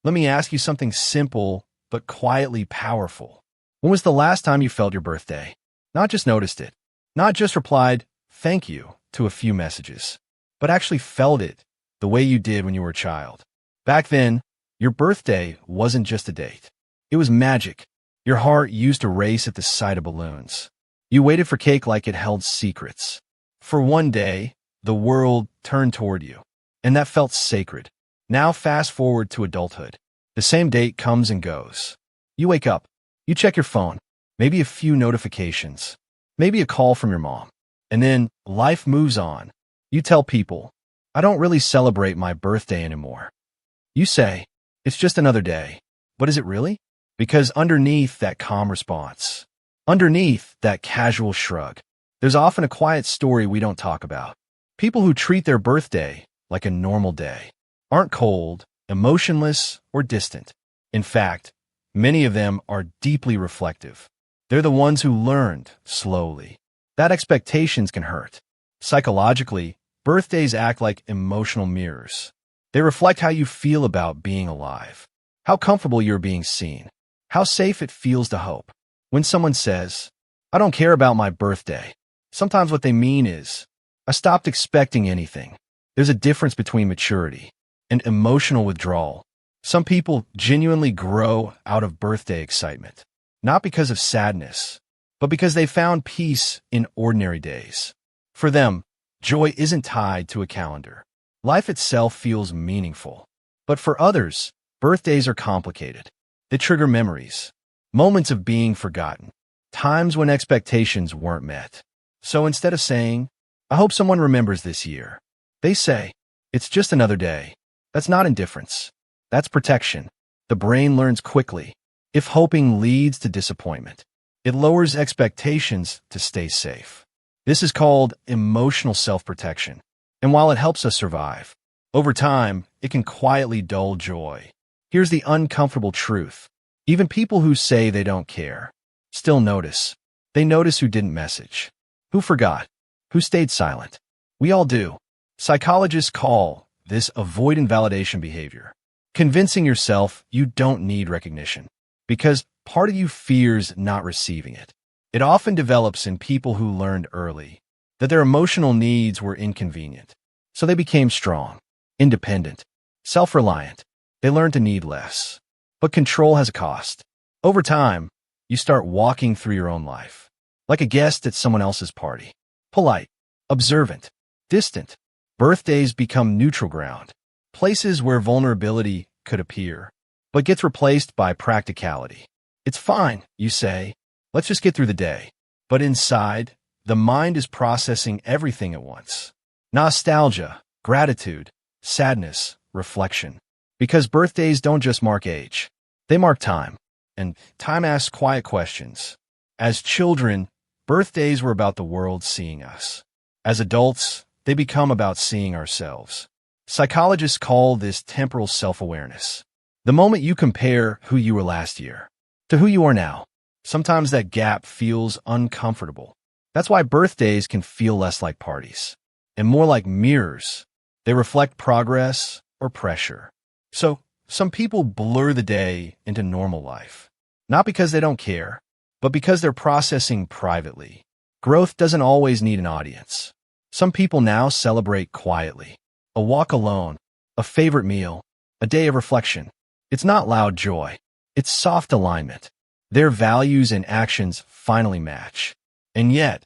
Let me ask you something simple but quietly powerful. When was the last time you felt your birthday? Not just noticed it, not just replied, "Thank you," to a few messages, but actually felt it the way you did when you were a child. Back then, your birthday wasn't just a date. It was magic. Your heart used to race at the sight of balloons. You waited for cake like it held secrets. For one day, the world turned toward you, and that felt sacred. Now fast forward to adulthood. The same date comes and goes. You wake up. You check your phone. Maybe a few notifications. Maybe a call from your mom. And then life moves on. You tell people, "I don't really celebrate my birthday anymore." You say, "It's just another day." But is it really? Because underneath that calm response, underneath that casual shrug, there's often a quiet story we don't talk about. People who treat their birthday like a normal day aren't cold, emotionless, or distant. In fact, many of them are deeply reflective. They're the ones who learned slowly that expectations can hurt. Psychologically, birthdays act like emotional mirrors. They reflect how you feel about being alive, how comfortable you're being seen, how safe it feels to hope. When someone says, "I don't care about my birthday," sometimes what they mean is, "I stopped expecting anything." There's a difference between maturity and emotional withdrawal. Some people genuinely grow out of birthday excitement, not because of sadness, but because they found peace in ordinary days. For them, joy isn't tied to a calendar. Life itself feels meaningful. But for others, birthdays are complicated. They trigger memories, moments of being forgotten, times when expectations weren't met. So instead of saying, "I hope someone remembers this year," they say, "It's just another day." That's not indifference. That's protection. The brain learns quickly. If hoping leads to disappointment, it lowers expectations to stay safe. This is called emotional self-protection. And while it helps us survive, over time, it can quietly dull joy. Here's the uncomfortable truth. Even people who say they don't care still notice. They notice who didn't message, who forgot, who stayed silent. We all do. Psychologists call this avoidant validation behavior, convincing yourself you don't need recognition, because part of you fears not receiving it. It often develops in people who learned early that their emotional needs were inconvenient. So they became strong, independent, self-reliant. They learned to need less. But control has a cost. Over time, you start walking through your own life, like a guest at someone else's party. Polite, observant, distant. Birthdays become neutral ground, places where vulnerability could appear, but gets replaced by practicality. It's fine, you say. Let's just get through the day. But inside, the mind is processing everything at once. Nostalgia, gratitude, sadness, reflection. Because birthdays don't just mark age. They mark time. And time asks quiet questions. As children, birthdays were about the world seeing us. As adults, they become about seeing ourselves. Psychologists call this temporal self-awareness. The moment you compare who you were last year to who you are now, sometimes that gap feels uncomfortable. That's why birthdays can feel less like parties and more like mirrors. They reflect progress or pressure. So, some people blur the day into normal life, not because they don't care, but because they're processing privately. Growth doesn't always need an audience. Some people now celebrate quietly. A walk alone, a favorite meal, a day of reflection. It's not loud joy. It's soft alignment. Their values and actions finally match. And yet,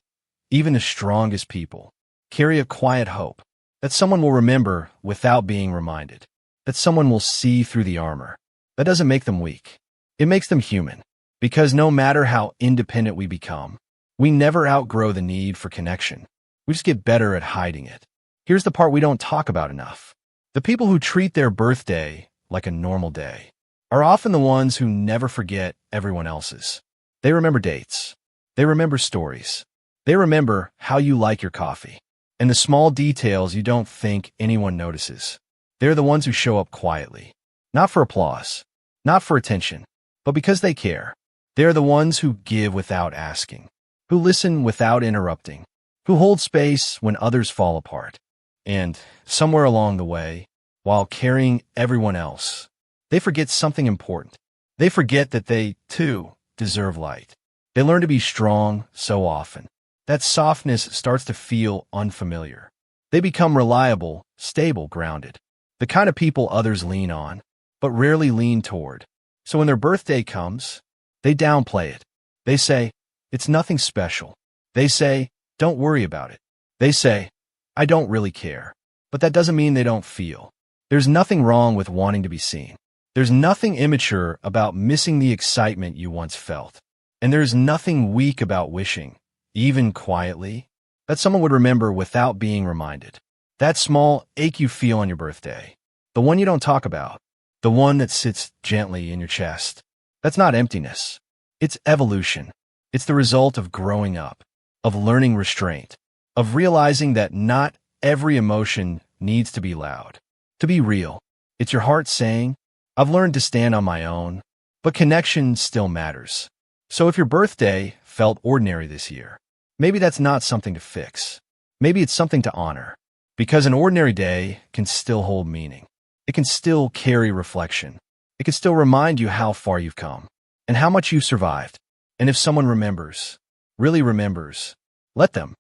even the strongest people carry a quiet hope that someone will remember without being reminded, that someone will see through the armor. That doesn't make them weak. It makes them human. Because no matter how independent we become, we never outgrow the need for connection. We just get better at hiding it. Here's the part we don't talk about enough. The people who treat their birthday like a normal day are often the ones who never forget everyone else's. They remember dates. They remember stories. They remember how you like your coffee and the small details you don't think anyone notices. They're the ones who show up quietly, not for applause, not for attention, but because they care. They're the ones who give without asking, who listen without interrupting, who hold space when others fall apart. And somewhere along the way, while carrying everyone else, they forget something important. They forget that they, too, deserve light. They learn to be strong so often. That softness starts to feel unfamiliar. They become reliable, stable, grounded. The kind of people others lean on, but rarely lean toward. So when their birthday comes, they downplay it. They say, it's nothing special. They say, don't worry about it. They say, I don't really care. But that doesn't mean they don't feel. There's nothing wrong with wanting to be seen. There's nothing immature about missing the excitement you once felt. And there's nothing weak about wishing, even quietly, that someone would remember without being reminded. That small ache you feel on your birthday, the one you don't talk about, the one that sits gently in your chest, that's not emptiness. It's evolution. It's the result of growing up, of learning restraint, of realizing that not every emotion needs to be loud. To be real, it's your heart saying, I've learned to stand on my own, but connection still matters. So if your birthday felt ordinary this year, maybe that's not something to fix. Maybe it's something to honor, because an ordinary day can still hold meaning. It can still carry reflection. It can still remind you how far you've come and how much you've survived. And if someone remembers, really remembers, let them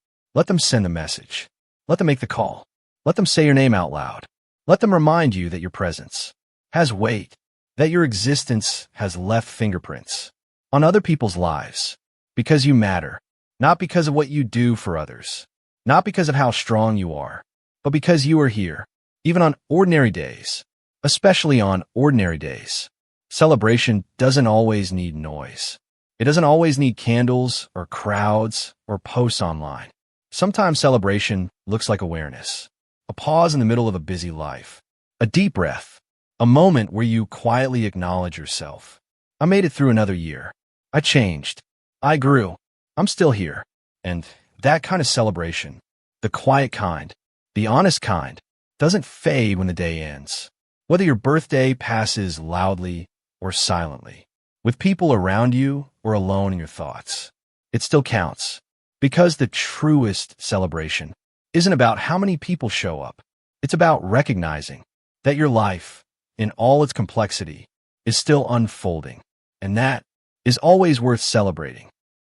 send the message. Let them make the call. Let them say your name out loud. Let them remind you that your presence has weight, that your existence has left fingerprints on other people's lives, because you matter, not because of what you do for others, not because of how strong you are, but because you are here, even on ordinary days, especially on ordinary days. Celebration doesn't always need noise. It doesn't always need candles or crowds or posts online. Sometimes celebration looks like awareness, a pause in the middle of a busy life, a deep breath, a moment where you quietly acknowledge yourself. I made it through another year. I changed. I grew. I'm still here. And that kind of celebration, the quiet kind, the honest kind, doesn't fade when the day ends. Whether your birthday passes loudly or silently, with people around you or alone in your thoughts, it still counts. Because the truest celebration isn't about how many people show up. It's about recognizing that your life, in all its complexity, is still unfolding. And that is always worth celebrating.